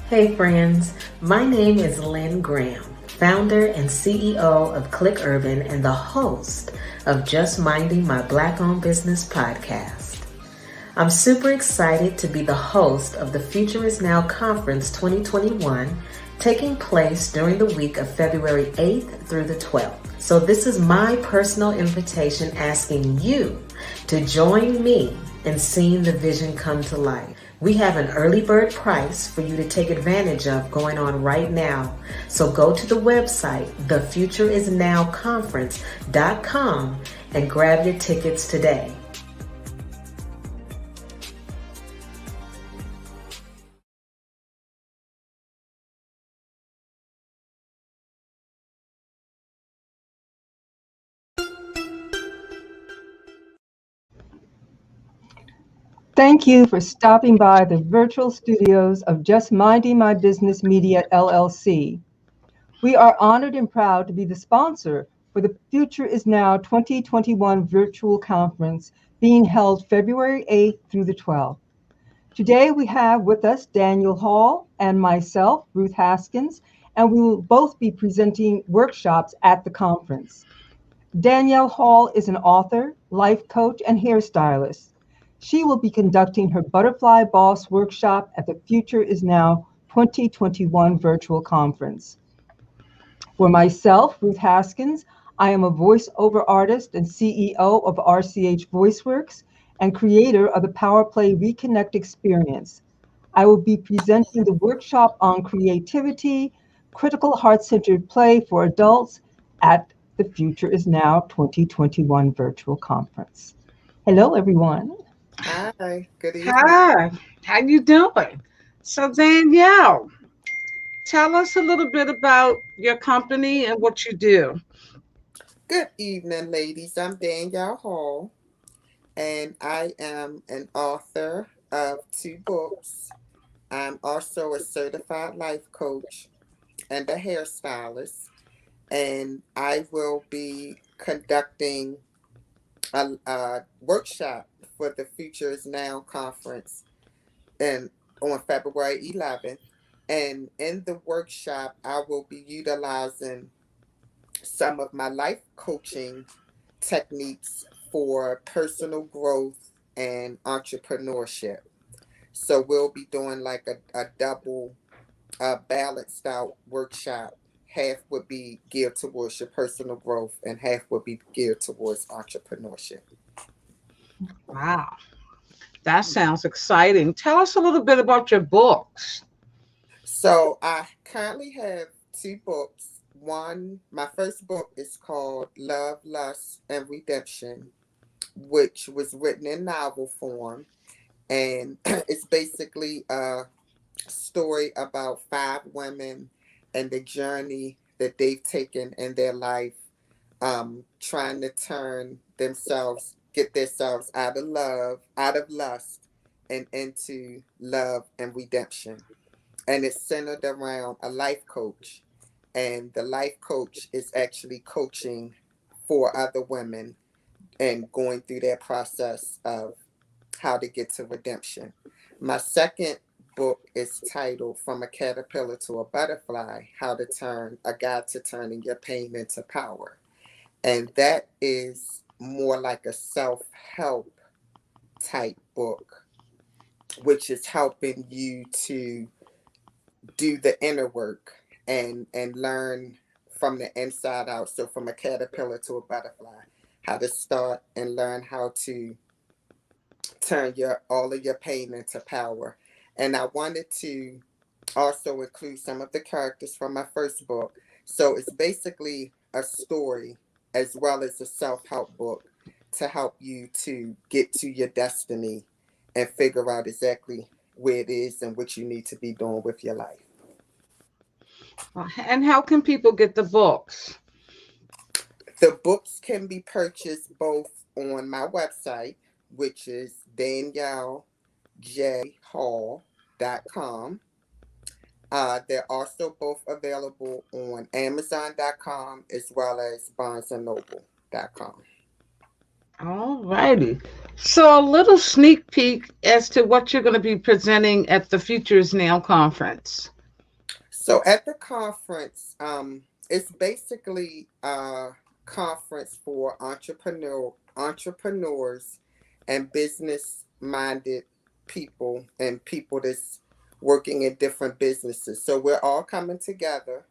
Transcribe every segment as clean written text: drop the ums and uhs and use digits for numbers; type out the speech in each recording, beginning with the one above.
Hey friends, my name is Lynn Graham, founder and CEO of Click Urban and the host of Just Minding My Black-Owned Business podcast. I'm super excited to be the host of the Future is Now Conference 2021, taking place during the week of February 8th through the 12th. So this is my personal invitation asking you to join me in seeing the vision come to life. We have an early bird price for you to take advantage of going on right now. So go to the website, thefutureisnowconference.com, and grab your tickets today. Thank you for stopping by the virtual studios of Just Minding My Business Media, LLC. We are honored and proud to be the sponsor for the Future is Now 2021 virtual conference being held February 8th through the 12th. Today we have with us Danielle Hall and myself, Ruth Haskins, and we will both be presenting workshops at the conference. Danielle Hall is an author, life coach, and hairstylist. She will be conducting her Butterfly Boss workshop at the Future is Now 2021 virtual conference. For myself, Ruth Haskins, I am a voiceover artist and CEO of RchVoiceWorks and creator of the Power Play Reconnect experience. I will be presenting the workshop on creativity, critical heart-centered play for adults at the Future is Now 2021 virtual conference. Hello, everyone. Hi, good evening. Hi, how you doing? So Danielle, tell us a little bit about your company and what you do. Good evening, ladies. I'm Danielle Hall, and I am an author of 2 books. I'm also a certified life coach and a hairstylist, and I will be conducting a workshop for the Future is Now conference and on February 11th. And in the workshop, I will be utilizing some of my life coaching techniques for personal growth and entrepreneurship. So we'll be doing like a double balanced out workshop. Half would be geared towards your personal growth and half would be geared towards entrepreneurship. Wow, that sounds exciting. Tell us a little bit about your books. So I currently have 2 books. My first book is called Love, Lust, and Redemption, which was written in novel form. And it's basically a story about 5 women and the journey that they've taken in their life, trying to get themselves out of love, out of lust, and into love and redemption. And it's centered around a life coach. And the life coach is actually coaching 4 other women and going through their process of how to get to redemption. My second book is titled From a Caterpillar to a Butterfly, How to Turn a Guide to Turning Your Pain into Power. And that is more like a self-help type book, which is helping you to do the inner work and learn from the inside out. So from a caterpillar to a butterfly, how to start and learn how to turn all of your pain into power. And I wanted to also include some of the characters from my first book. So it's basically a story as well as a self-help book to help you to get to your destiny and figure out exactly where it is and what you need to be doing with your life. And how can people get the books? The books can be purchased both on my website, which is DanielleJHall.com. They're also both available on Amazon.com as well as BarnesandNoble.com. All righty. So a little sneak peek as to what you're going to be presenting at the Future is Now conference. So at the conference, it's basically a conference for entrepreneurs and business minded people and people that's working in different businesses. So we're all coming together.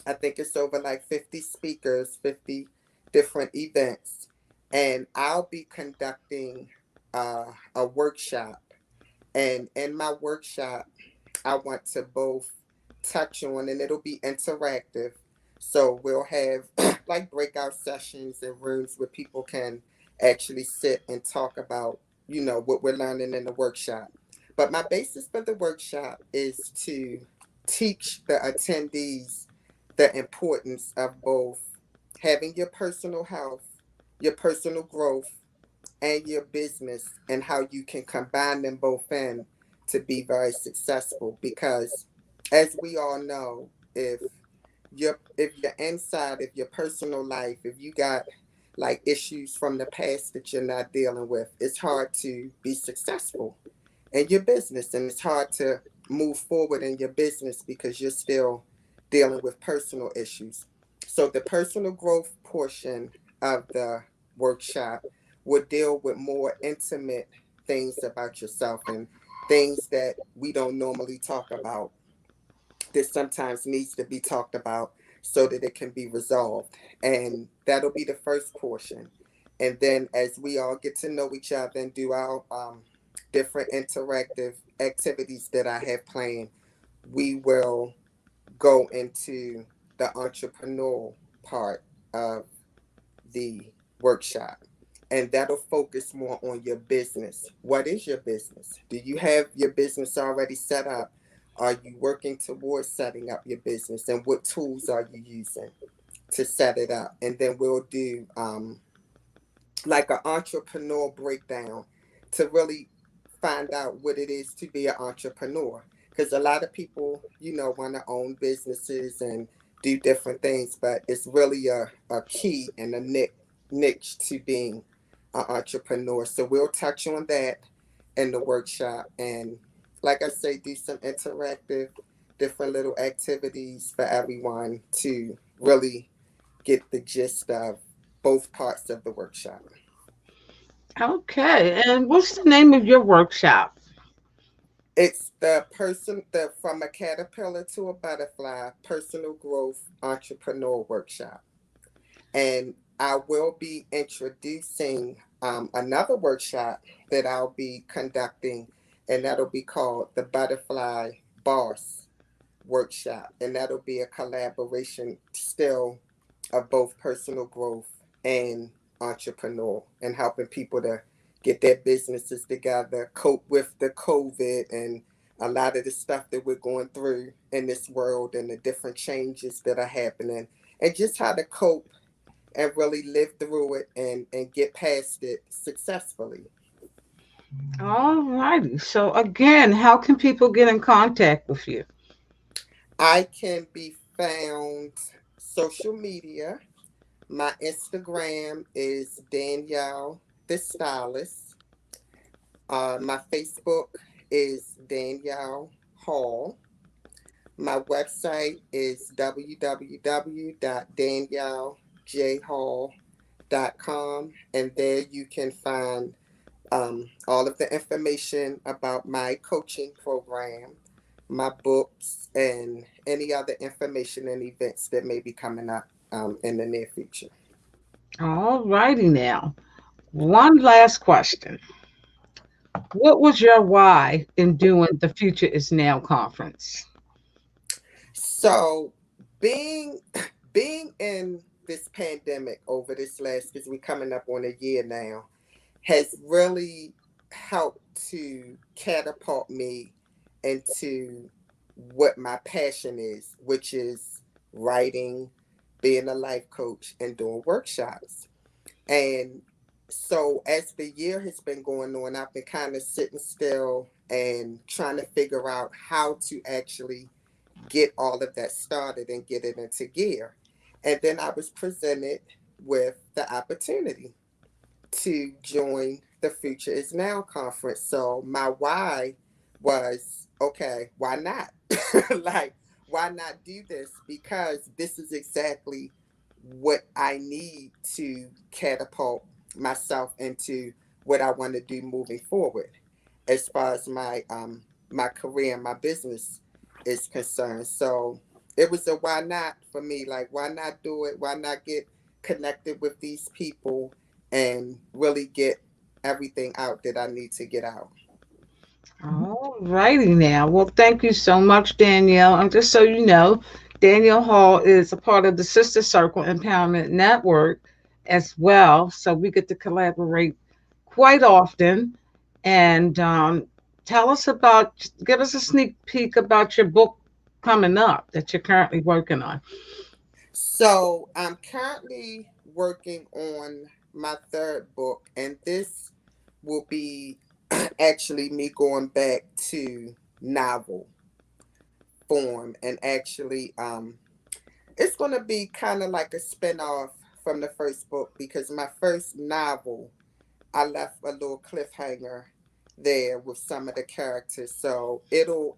I think it's over like 50 speakers, 50 different events, and I'll be conducting a workshop. And in my workshop, I want to both touch on, and it'll be interactive. So we'll have like breakout sessions and rooms where people can actually sit and talk about, what we're learning in the workshop. But my basis for the workshop is to teach the attendees the importance of both having your personal health, your personal growth, and your business, and how you can combine them both in to be very successful. Because as we all know, if you're inside of your personal life, if you got like issues from the past that you're not dealing with, it's hard to be successful in your business, and it's hard to move forward in your business because you're still dealing with personal issues. So the personal growth portion of the workshop will deal with more intimate things about yourself and things that we don't normally talk about, that sometimes needs to be talked about so that it can be resolved. And that'll be the first portion. And then as we all get to know each other and do our different interactive activities that I have planned, we will go into the entrepreneurial part of the workshop. And that'll focus more on your business. What is your business? Do you have your business already set up? Are you working towards setting up your business? And what tools are you using to set it up? And then we'll do like an entrepreneur breakdown to really find out what it is to be an entrepreneur. Because a lot of people, want to own businesses and do different things, but it's really a key and a niche to being an entrepreneur. So we'll touch on that in the workshop. And like I say, do some interactive, different little activities for everyone to really get the gist of both parts of the workshop. Okay. And what's the name of your workshop? It's the from a caterpillar to a butterfly personal growth entrepreneur workshop. And I will be introducing another workshop that I'll be conducting, and that'll be called the Butterfly Boss Workshop. And that'll be a collaboration still of both personal growth and entrepreneur, and helping people to get their businesses together, cope with the COVID and a lot of the stuff that we're going through in this world and the different changes that are happening, and just how to cope and really live through it and get past it successfully. All righty. So again, how can people get in contact with you? I can be found social media. My Instagram is Danielle the Stylist. My Facebook is Danielle Hall. My website is www.daniellejhall.com, and there you can find all of the information about my coaching program, my books, and any other information and events that may be coming up in the near future. All righty now. One last question. What was your why in doing the Future is Now conference? So being being in this pandemic over this last, because we're coming up on a year now, has really helped to catapult me into what my passion is, which is writing, being a life coach, and doing workshops. And so as the year has been going on, I've been kind of sitting still and trying to figure out how to actually get all of that started and get it into gear. And then I was presented with the opportunity to join the Future is Now conference. So my why was, okay, why not? Like, why not do this? Because this is exactly what I need to catapult myself into what I want to do moving forward, as far as my career and my business is concerned. So it was a why not for me. Like, why not do it? Why not get connected with these people and really get everything out that I need to get out? All righty now. Well, thank you so much, Danielle. And just so you know, Danielle Hall is a part of the Sister Circle Empowerment Network as well. So we get to collaborate quite often. And tell us about, give us a sneak peek about your book coming up that you're currently working on. So I'm currently working on my third book, and this will be actually me going back to novel form, and actually it's going to be kind of like a spinoff from the first book, because my first novel I left a little cliffhanger there with some of the characters. So it'll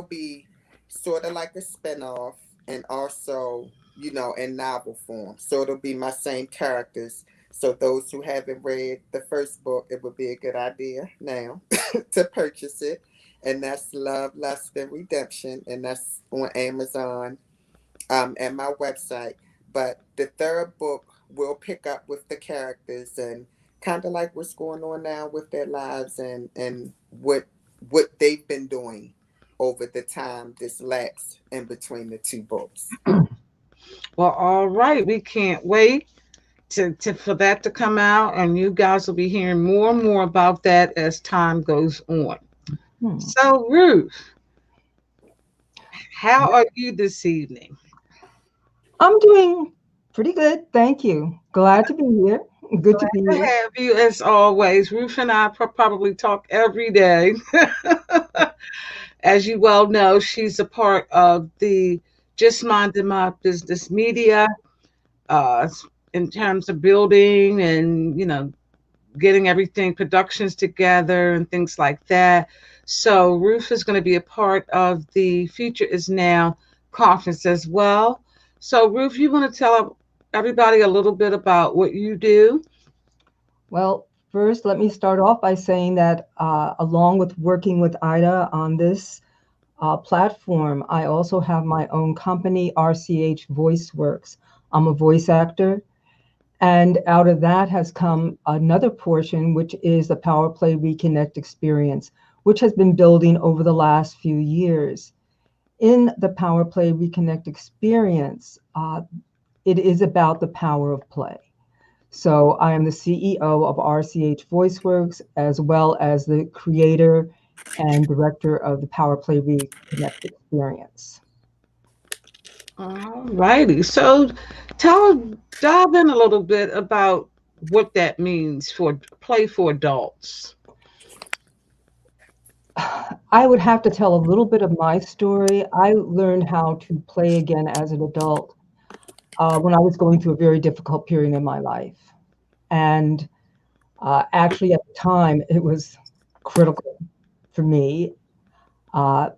be sort of like a spinoff, and also, in novel form. So it'll be my same characters. So those who haven't read the first book, it would be a good idea now to purchase it. And that's Love, Lust, and Redemption. And that's on Amazon, and my website. But the third book will pick up with the characters and kind of like what's going on now with their lives, and what they've been doing over the time this lapse in between the two books. Well, all right. We can't wait to for that to come out. And you guys will be hearing more and more about that as time goes on. Hmm. So, Ruth, how are you this evening? I'm doing pretty good. Thank you. Glad to be here. Good to be To here. have you as always. Ruth and I probably talk every day. As you well know, she's a part of the Just Minding My Business Media, uh, in terms of building and, getting everything, productions together and things like that. So Ruth is going to be a part of the Future is Now conference as well. So Ruth, you want to tell everybody a little bit about what you do? Well, first, let me start off by saying that along with working with Ida on this platform, I also have my own company, RchVoiceWorks. I'm a voice actor. And out of that has come another portion, which is the Power Play Reconnect experience, which has been building over the last few years. In the Power Play Reconnect experience, it is about the power of play. So I am the CEO of RchVoiceWorks, as well as the creator and director of the Power Play Reconnect experience. All righty. So dive in a little bit about what that means for play for adults. I would have to tell a little bit of my story. I learned how to play again as an adult when I was going through a very difficult period in my life. And actually, at the time, it was critical for me.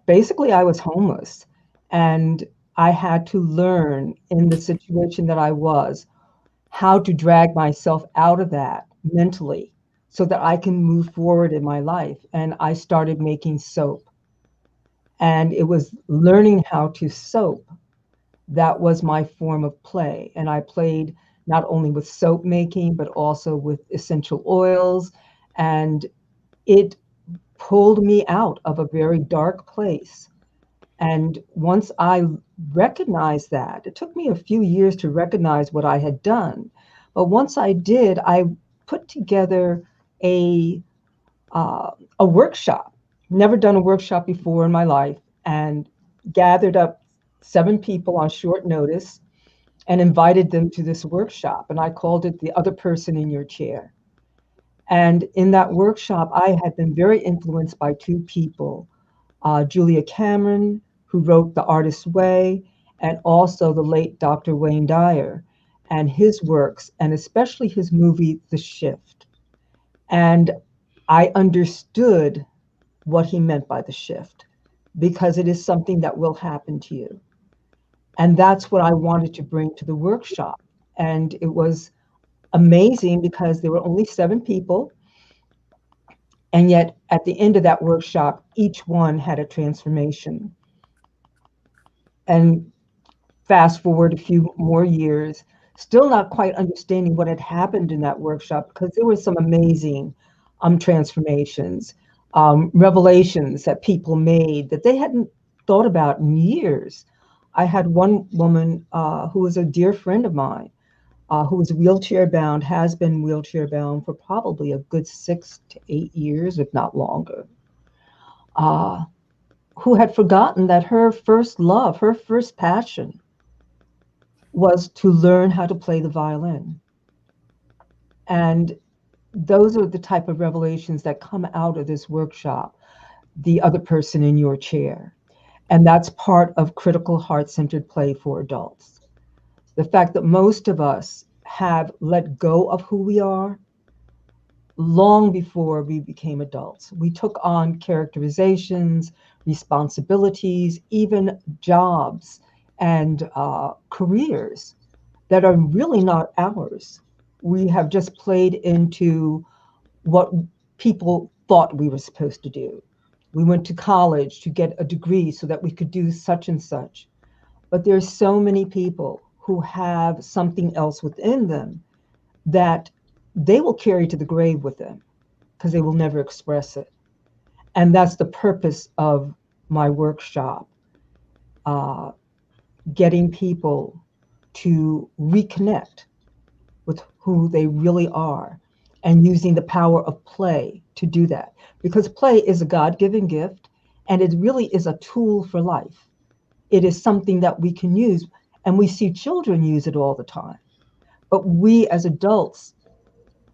Basically, I was homeless, and I had to learn in the situation that I was how to drag myself out of that mentally so that I can move forward in my life. And I started making soap. And it was learning how to soap that was my form of play. And I played not only with soap making, but also with essential oils. And it pulled me out of a very dark place. And once I recognized that, it took me a few years to recognize what I had done. But once I did, I put together a a workshop. Never done a workshop before in my life, and gathered up 7 people on short notice and invited them to this workshop. And I called it The Other Person in Your Chair. And in that workshop, I had been very influenced by 2 people, Julia Cameron, who wrote The Artist's Way, and also the late Dr. Wayne Dyer and his works, and especially his movie, The Shift. And I understood what he meant by the shift. because it is something that will happen to you. And that's what I wanted to bring to the workshop. And it was amazing because there were only 7 people. And yet at the end of that workshop, each one had a transformation. And fast forward a few more years, still not quite understanding what had happened in that workshop, because there were some amazing transformations, revelations that people made that they hadn't thought about in years. I had one woman who was a dear friend of mine, who was wheelchair bound, has been wheelchair bound for probably a good 6 to 8 years, if not longer, who had forgotten that her first love, her first passion, was to learn how to play the violin. And those are the type of revelations that come out of this workshop, the other person in your chair. And that's part of critical heart-centered play for adults. The fact that most of us have let go of who we are long before we became adults. We took on characterizations, responsibilities, even jobs and careers that are really not ours. We have just played into what people thought we were supposed to do. We went to college to get a degree so that we could do such and such. But there's so many people who have something else within them that they will carry to the grave with them because they will never express it. And that's the purpose of my workshop, getting people to reconnect with who they really are and using the power of play to do that. Because play is a God-given gift, and it really is a tool for life. It is something that we can use, and we see children use it all the time. But we as adults,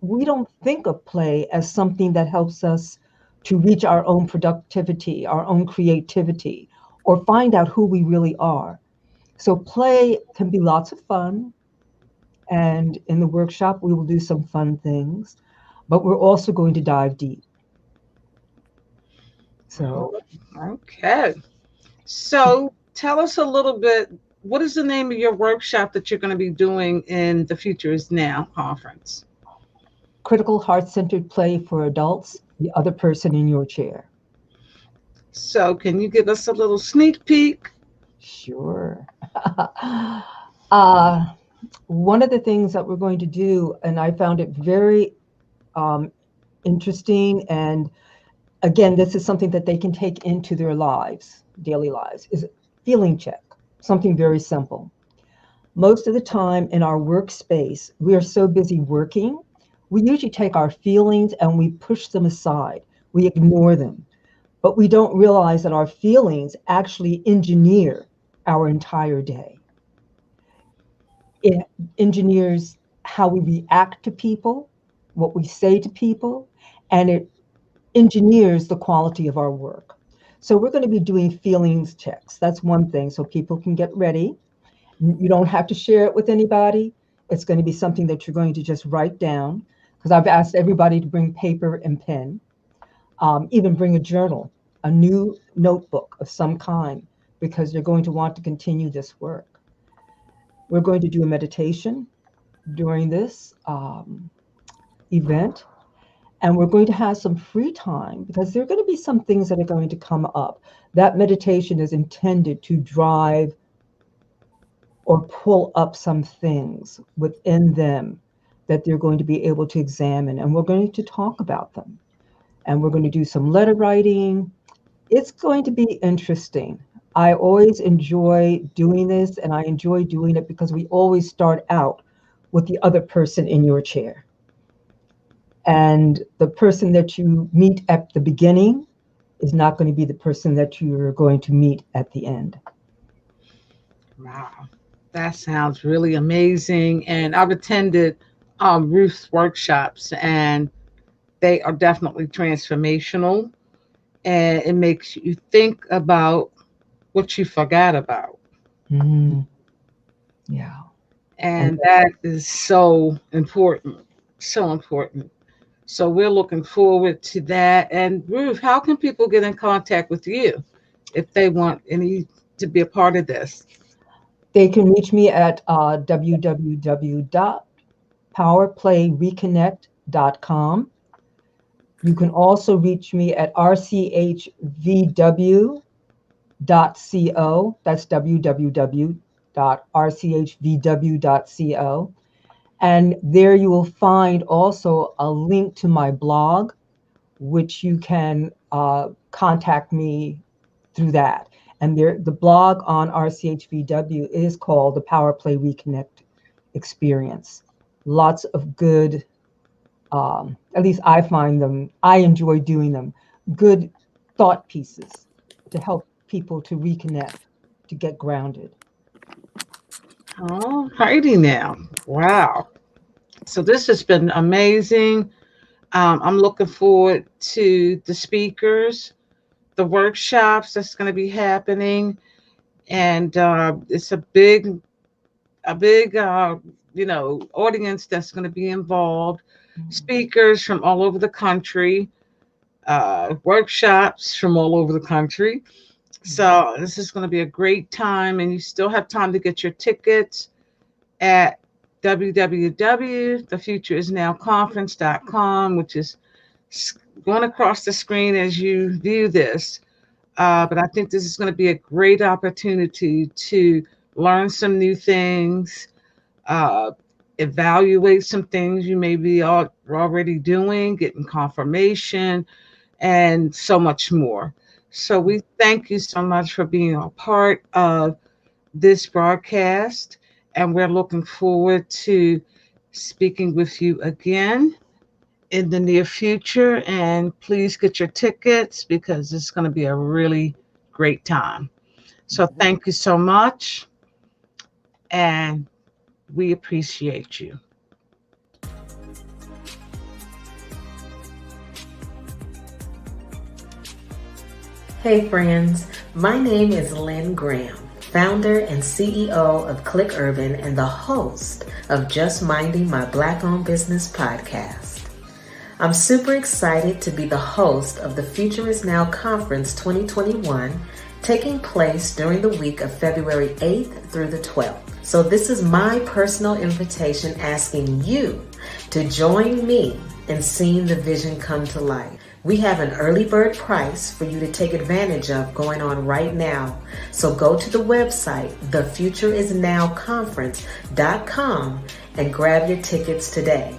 we don't think of play as something that helps us to reach our own productivity, our own creativity, or find out who we really are. So play can be lots of fun. And in the workshop, we will do some fun things, but we're also going to dive deep. So, Okay. So tell us a little bit, what is the name of your workshop that you're going to be doing in the Future is Now conference? critical heart-centered play for adults, the other person in your chair. So can you give us a little sneak peek? Sure. One of the things that we're going to do, and I found it very interesting, and again, this is something that they can take into their lives, daily lives, is feeling check, something very simple. Most of the time in our workspace, we are so busy working, we usually take our feelings and we push them aside. We ignore them. But we don't realize that our feelings actually engineer our entire day. It engineers how we react to people, what we say to people, and it engineers the quality of our work. So we're going to be doing feelings checks. That's one thing, so people can get ready. You don't have to share it with anybody. It's going to be something that you're going to just write down, because I've asked everybody to bring paper and pen, even bring a journal, a new notebook of some kind, because you're going to want to continue this work. We're going to do a meditation during this event, and we're going to have some free time because there are going to be some things that are going to come up. That meditation is intended to drive or pull up some things within them that they're going to be able to examine, and we're going to talk about them. And we're going to do some letter writing. It's going to be interesting. I always enjoy doing this, and I enjoy doing it because we always start out with the other person in your chair. And the person that you meet at the beginning is not going to be the person that you're going to meet at the end. Wow, that sounds really amazing. And I've attended Ruth's workshops, and they are definitely transformational. And it makes you think about what you forgot about. Mm, yeah. And that is so important, so important. So we're looking forward to that. And Ruth, how can people get in contact with you? if they want to be a part of this? They can reach me at www.powerplayreconnect.com. You can also reach me at rchvw.co. That's www.rchvw.co. And there you will find also a link to my blog, which you can contact me through that. And the blog on RchVW is called the Power Play Reconnect Experience. Lots of good, at least I find them, I enjoy doing them, good thought pieces to help people to reconnect, to get grounded. All righty now. Wow. So this has been amazing. I'm looking forward to the speakers, the workshops that's going to be happening, and it's a big audience that's going to be involved. Speakers from all over the country, workshops from all over the country. So this is going to be a great time, and you still have time to get your tickets at www.thefutureisnowconference.com, which is going across the screen as you view this. But I think this is going to be a great opportunity to learn some new things, evaluate some things you may be already doing, getting confirmation, and so much more. So we thank you so much for being a part of this broadcast, and we're looking forward to speaking with you again in the near future. And please get your tickets because it's going to be a really great time. So thank you so much, and we appreciate you. Hey friends, my name is Lynn Graham, founder and CEO of Click Urban and the host of Just Minding My Black-Owned Business podcast. I'm super excited to be the host of the Future is Now Conference 2021, taking place during the week of February 8th through the 12th. So this is my personal invitation asking you to join me in seeing the vision come to life. We have an early bird price for you to take advantage of going on right now. So go to the website, thefutureisnowconference.com, and grab your tickets today.